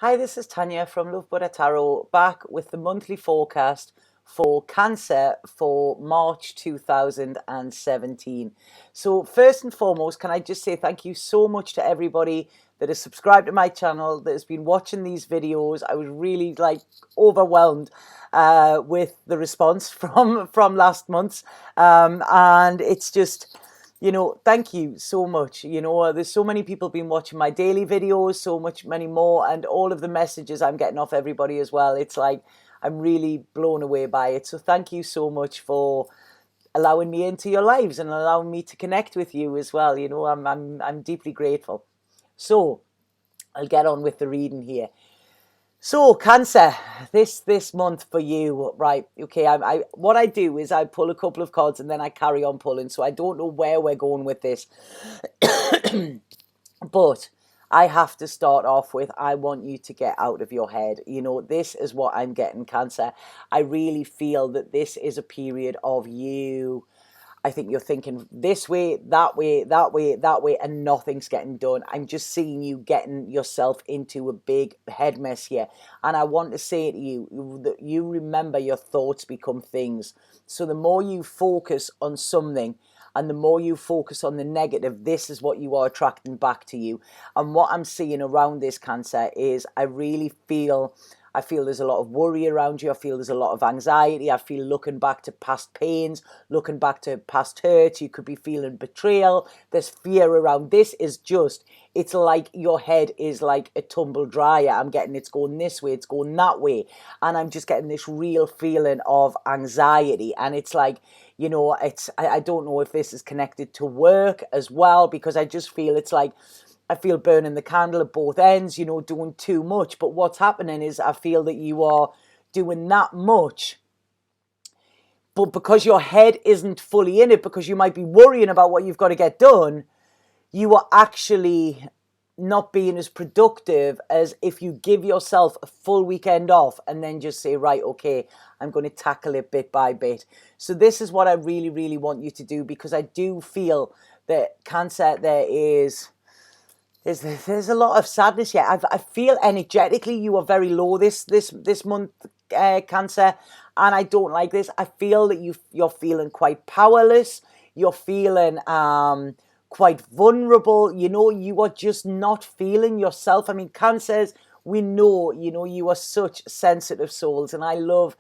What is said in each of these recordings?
Hi, this is Tanya from Love Buddha Tarot, back with the monthly forecast for Cancer for March 2017. So first and foremost, can I just say thank you so much to everybody that has subscribed to my channel, that has been watching these videos. I was really overwhelmed with the response from last month's, and it's just, thank you so much. There's so many people been watching my daily videos, many more, and all of the messages I'm getting off everybody as well. It's like I'm really blown away by it. So thank you so much for allowing me into your lives and allowing me to connect with you as well. I'm deeply grateful. So I'll get on with the reading here. So Cancer, this month for you, right? Okay, I what I do is I pull a couple of cards and then I carry on pulling. So I don't know where we're going with this, but I have to start off with, I want you to get out of your head. This is what I'm getting, Cancer. I really feel that this is a period of you. I think you're thinking this way, that way, that way, that way, and nothing's getting done. I'm just seeing you getting yourself into a big head mess here. And I want to say to you that you remember your thoughts become things. So the more you focus on something and the more you focus on the negative, this is what you are attracting back to you. And what I'm seeing around this, Cancer, is I feel there's a lot of worry around you. I feel there's a lot of anxiety. I feel looking back to past pains, looking back to past hurts. You could be feeling betrayal. There's fear around. It's like your head is like a tumble dryer. I'm getting it's going this way, it's going that way. And I'm just getting this real feeling of anxiety. And it's like, I don't know if this is connected to work as well, because I just feel it's like, I feel burning the candle at both ends, doing too much. But what's happening is I feel that you are doing that much, but because your head isn't fully in it, because you might be worrying about what you've got to get done, you are actually not being as productive as if you give yourself a full weekend off and then just say, right, okay, I'm going to tackle it bit by bit. So this is what I really, really want you to do, because I do feel that, Cancer, there's a lot of sadness here. I feel energetically you are very low this month, Cancer, and I don't like this. I feel that you're feeling quite powerless. You're feeling quite vulnerable. You are just not feeling yourself. I mean, Cancers, we know, you are such sensitive souls, and I love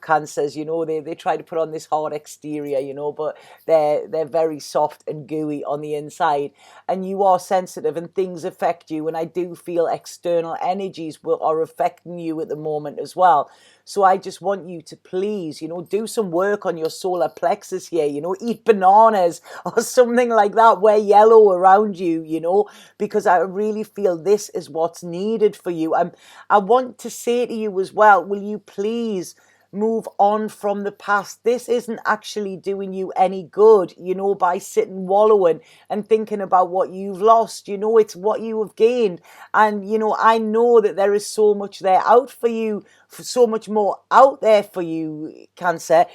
Cancers. They try to put on this hard exterior, but they're very soft and gooey on the inside, and you are sensitive, and things affect you. And I do feel external energies are affecting you at the moment as well. So I just want you to please, do some work on your solar plexus here, eat bananas or something like that, wear yellow around you, because I really feel this is what's needed for you. I want to say to you as well, will you please move on from the past? This isn't actually doing you any good, by sitting wallowing and thinking about what you've lost. It's what you have gained. And, I know that there is so much there out for you, so much more out there for you, Cancer,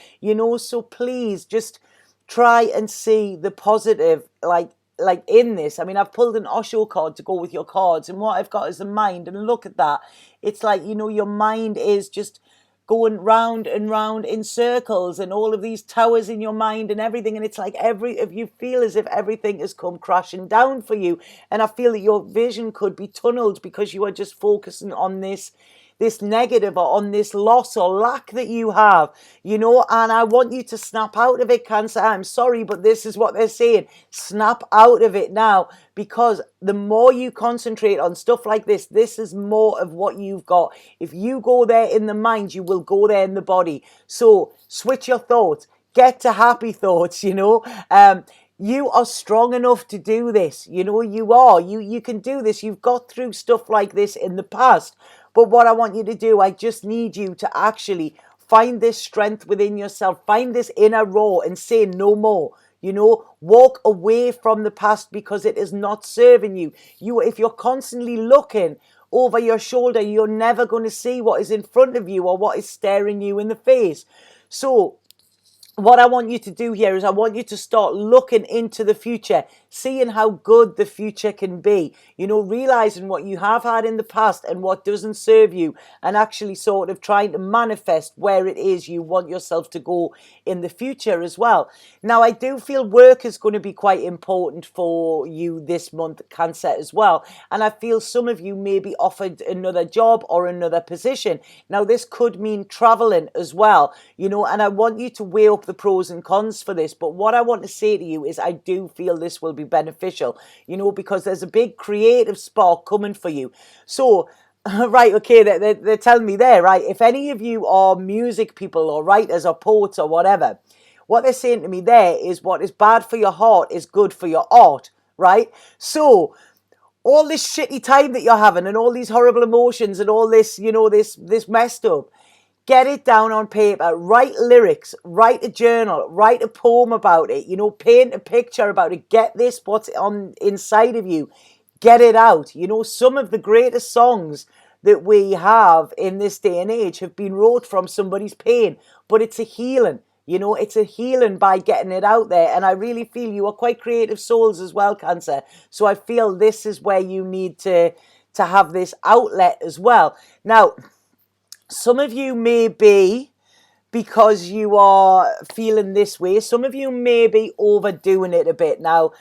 so please just try and see the positive, like in this. I mean, I've pulled an Osho card to go with your cards, and what I've got is the mind. And look at that. It's like, your mind is just going round and round in circles, and all of these towers in your mind and everything. And it's like if you feel as if everything has come crashing down for you. And I feel that your vision could be tunneled because you are just focusing on this negative, or on this loss or lack that you have, and I want you to snap out of it, Cancer. I'm sorry, but this is what they're saying. Snap out of it now, because the more you concentrate on stuff like this is more of what you've got. If you go there in the mind, you will go there in the body. So switch your thoughts, get to happy thoughts, you are strong enough to do this. You can do this. You've got through stuff like this in the past. But what I want you to do, I just need you to actually find this strength within yourself. Find this inner roar and say no more. Walk away from the past, because it is not serving you. If you're constantly looking over your shoulder, you're never going to see what is in front of you or what is staring you in the face. So what I want you to do here is I want you to start looking into the future, seeing how good the future can be, realizing what you have had in the past and what doesn't serve you, and actually sort of trying to manifest where it is you want yourself to go in the future as well. Now, I do feel work is going to be quite important for you this month, Cancer, as well. And I feel some of you may be offered another job or another position. Now, this could mean traveling as well, and I want you to weigh up the pros and cons for this. But what I want to say to you is I do feel this will be beneficial, because there's a big creative spark coming for you. So, right, okay, they're telling me there, right, if any of you are music people or writers or poets or whatever, what they're saying to me there is what is bad for your heart is good for your art, right? So, all this shitty time that you're having and all these horrible emotions and all this, this messed up, get it down on paper, write lyrics, write a journal, write a poem about it, paint a picture about it, get this, what's on inside of you, get it out. Some of the greatest songs that we have in this day and age have been wrote from somebody's pain, but it's a healing. It's a healing by getting it out there. And I really feel you are quite creative souls as well, Cancer. So I feel this is where you need to have this outlet as well. Now, some of you may be, because you are feeling this way, some of you may be overdoing it a bit. Now,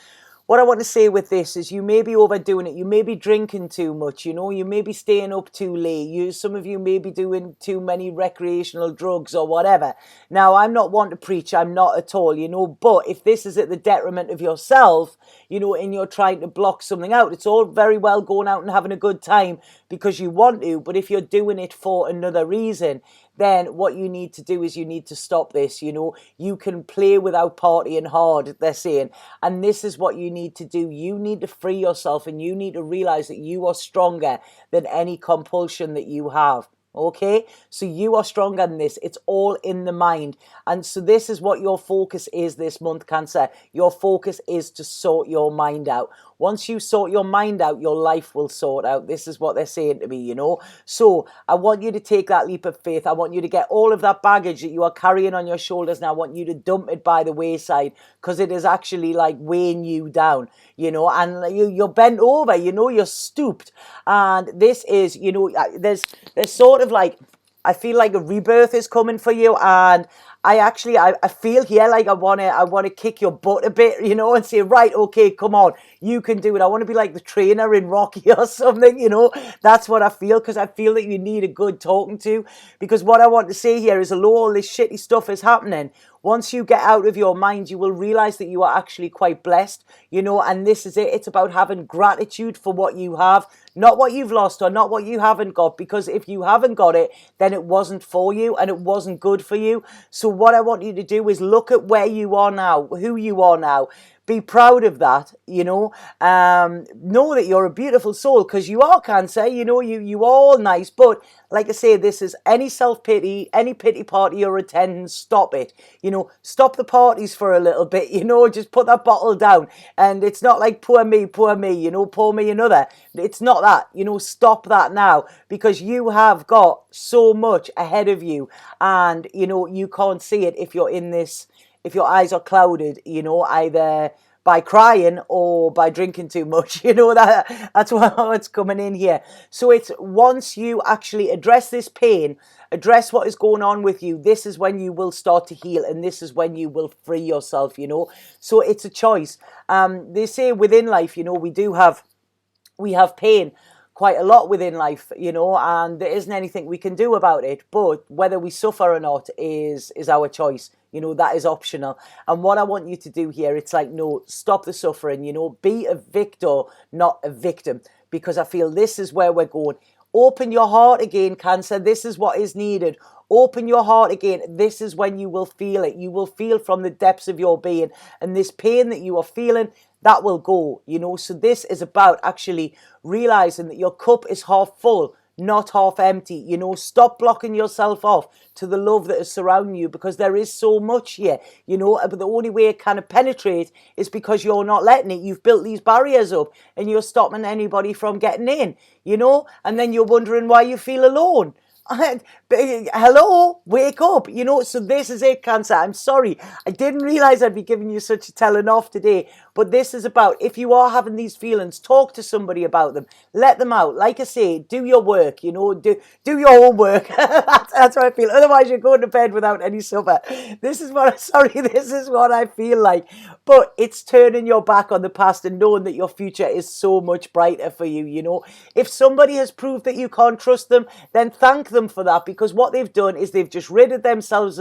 what I want to say with this is you may be overdoing it. You may be drinking too much, you may be staying up too late. Some of you may be doing too many recreational drugs or whatever. Now, I'm not one to preach. I'm not at all, but if this is at the detriment of yourself, and you're trying to block something out, it's all very well going out and having a good time because you want to. But if you're doing it for another reason, then what you need to do is you need to stop this. You can play without partying hard, they're saying. And this is what you need to do. You need to free yourself and you need to realize that you are stronger than any compulsion that you have. Okay, so you are stronger than this. It's all in the mind. And so this is what your focus is this month, Cancer. Your focus is to sort your mind out. Once you sort your mind out, your life will sort out. This is what they're saying to me, So I want you to take that leap of faith. I want you to get all of that baggage that you are carrying on your shoulders now. I want you to dump it by the wayside because it is actually like weighing you down, and you're bent over, you're stooped. And this is, there's sort of like, I feel like a rebirth is coming for you, and I feel here like I wanna kick your butt a bit, and say, right, okay, come on, you can do it. I want to be like the trainer in Rocky or something, That's what I feel, because I feel that you need a good talking to. Because what I want to say here is, although all this shitty stuff is happening, once you get out of your mind, you will realize that you are actually quite blessed, and this is it. It's about having gratitude for what you have, not what you've lost or not what you haven't got, because if you haven't got it, then it wasn't for you and it wasn't good for you. So what I want you to do is look at where you are now, who you are now. Be proud of that, know that you're a beautiful soul, because you are, Cancer, you are all nice. But like I say, this is any self-pity, any pity party you're attending, stop it. Stop the parties for a little bit, just put that bottle down. And it's not like poor me, pour me another. It's not that, stop that now, because you have got so much ahead of you, and, you can't see it if you're in this, if your eyes are clouded, either by crying or by drinking too much, that's how it's coming in here. So it's once you actually address this pain, address what is going on with you, this is when you will start to heal, and this is when you will free yourself, So it's a choice. They say within life, we have pain quite a lot within life, and there isn't anything we can do about it. But whether we suffer or not is our choice. That is optional. And what I want you to do here, it's like, no, stop the suffering, be a victor, not a victim, because I feel this is where we're going. Open your heart again, Cancer. This is what is needed. Open your heart again. This is when you will feel it. You will feel from the depths of your being. And this pain that you are feeling, that will go, So this is about actually realizing that your cup is half full, not half empty. Stop blocking yourself off to the love that is surrounding you, because there is so much here, but the only way it can penetrate is because you're not letting it. You've built these barriers up and you're stopping anybody from getting in, and then you're wondering why you feel alone. Hello, wake up. So this is it, Cancer. I'm sorry. I didn't realize I'd be giving you such a telling off today. But this is about, if you are having these feelings, talk to somebody about them. Let them out. Like I say, do your work, do your homework. That's how I feel. Otherwise, you're going to bed without any supper. This is what I feel like. But it's turning your back on the past and knowing that your future is so much brighter for you. If somebody has proved that you can't trust them, then thank them for that, because what they've done is they've just ridded themselves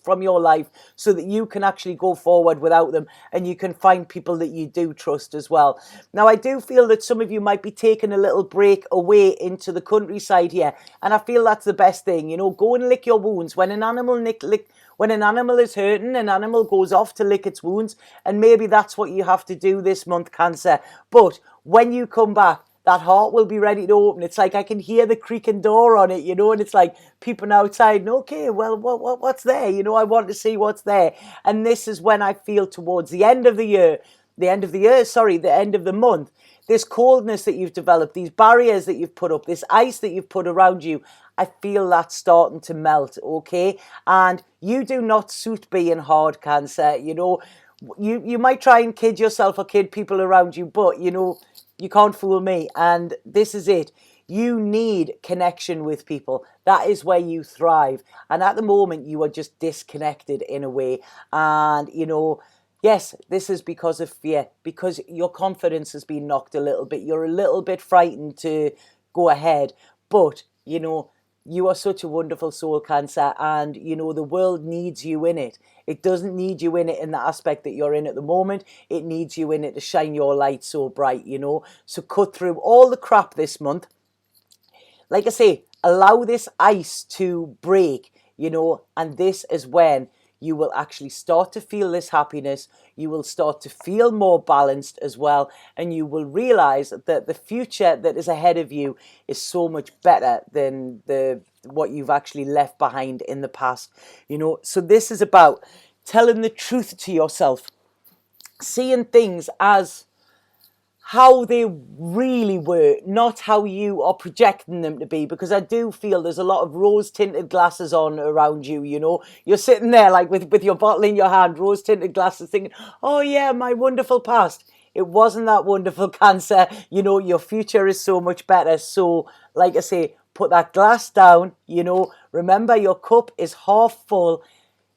from your life so that you can actually go forward without them, and you can find people that you do trust as well. Now, I do feel that some of you might be taking a little break away into the countryside here, and I feel that's the best thing. Go and lick your wounds. When an animal is hurting, an animal goes off to lick its wounds, and maybe that's what you have to do this month, Cancer. But when you come back, that heart will be ready to open. It's like I can hear the creaking door on it, and it's like peeping outside. Okay, well, what's there? I want to see what's there. And this is when I feel towards the end of the month, this coldness that you've developed, these barriers that you've put up, this ice that you've put around you, I feel that starting to melt, okay? And you do not suit being hard, Cancer. You might try and kid yourself or kid people around you, but, you can't fool me. And this is it. You need connection with people. That is where you thrive. And at the moment, you are just disconnected in a way. And, yes, this is because of fear, because your confidence has been knocked a little bit. You're a little bit frightened to go ahead. But, you are such a wonderful soul, Cancer, and the world needs you in it. It doesn't need you in it in the aspect that you're in at the moment. It needs you in it to shine your light so bright, So cut through all the crap this month. Like I say, allow this ice to break, and this is when you will actually start to feel this happiness. You will start to feel more balanced as well. And you will realize that the future that is ahead of you is so much better than what you've actually left behind in the past. So this is about telling the truth to yourself, seeing things as how they really were, not how you are projecting them to be, because I do feel there's a lot of rose-tinted glasses on around you, You're sitting there like with your bottle in your hand, rose-tinted glasses, thinking, oh yeah, my wonderful past. It wasn't that wonderful, Cancer. Your future is so much better. So, like I say, put that glass down, Remember, your cup is half full.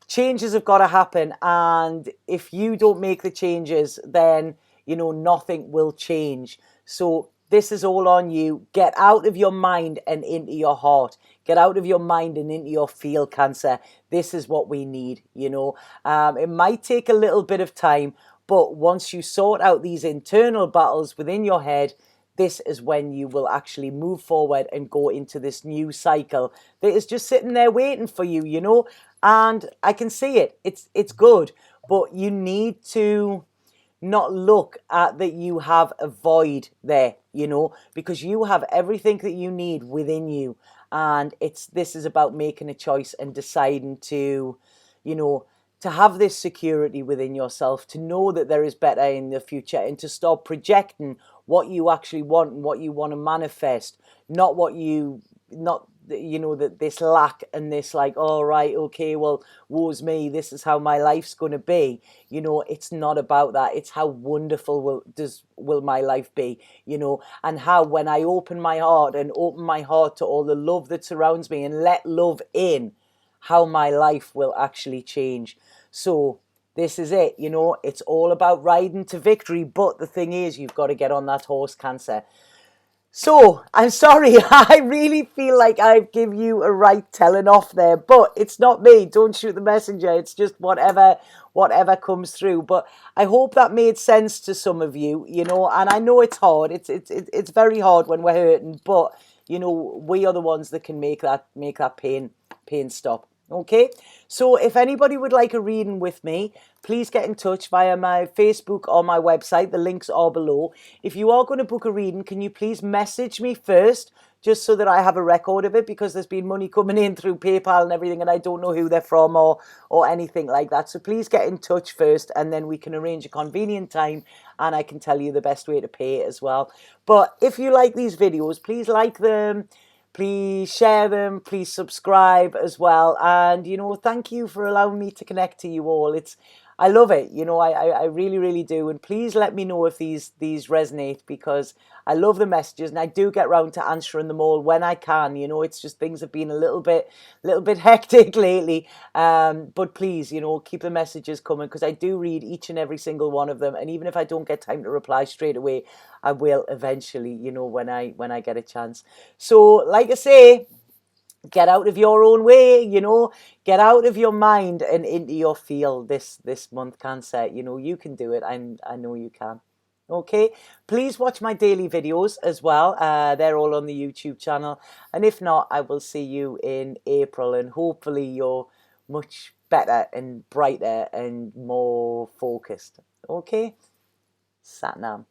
Changes have got to happen. And if you don't make the changes, then nothing will change. So this is all on you. Get out of your mind and into your heart. Get out of your mind and into your field, Cancer. This is what we need, It might take a little bit of time, but once you sort out these internal battles within your head, this is when you will actually move forward and go into this new cycle that is just sitting there waiting for you, And I can see it. It's good, but you need to not look at that you have a void there, because you have everything that you need within you. And this is about making a choice and deciding to, to have this security within yourself, to know that there is better in the future, and to stop projecting what you actually want and what you want to manifest, not that this lack and this like, all right, okay, well, woe's me, this is how my life's going to be. It's not about that. It's how wonderful will my life be, and how when I open my heart to all the love that surrounds me and let love in, how my life will actually change. So this is it, it's all about riding to victory. But the thing is, you've got to get on that horse, Cancer. So, I'm sorry, I really feel like I've give you a right telling off there, but it's not me. Don't shoot the messenger. It's just whatever comes through. But I hope that made sense to some of you, and I know it's hard. It's very hard when we're hurting, but, we are the ones that can make that pain stop. Okay, so if anybody would like a reading with me, please get in touch via my Facebook or my website. The links are below. If you are going to book a reading, can you please message me first, just so that I have a record of it, because there's been money coming in through PayPal and everything, and I don't know who they're from or anything like that. So please get in touch first, and then we can arrange a convenient time, and I can tell you the best way to pay it as well. But if you like these videos, please like them. Please share them, please subscribe as well. And, thank you for allowing me to connect to you all. I love it. I really, really do. And please let me know if these resonate, because I love the messages and I do get round to answering them all when I can. It's just things have been a little bit hectic lately. But please, keep the messages coming, because I do read each and every single one of them. And even if I don't get time to reply straight away, I will eventually, when I get a chance. So, like I say, get out of your own way, get out of your mind and into your field this month, Cancer. You can do it. I know you can. Okay, please watch my daily videos as well. They're all on the YouTube channel. And if not, I will see you in April, and hopefully you're much better and brighter and more focused. Okay, Satnam.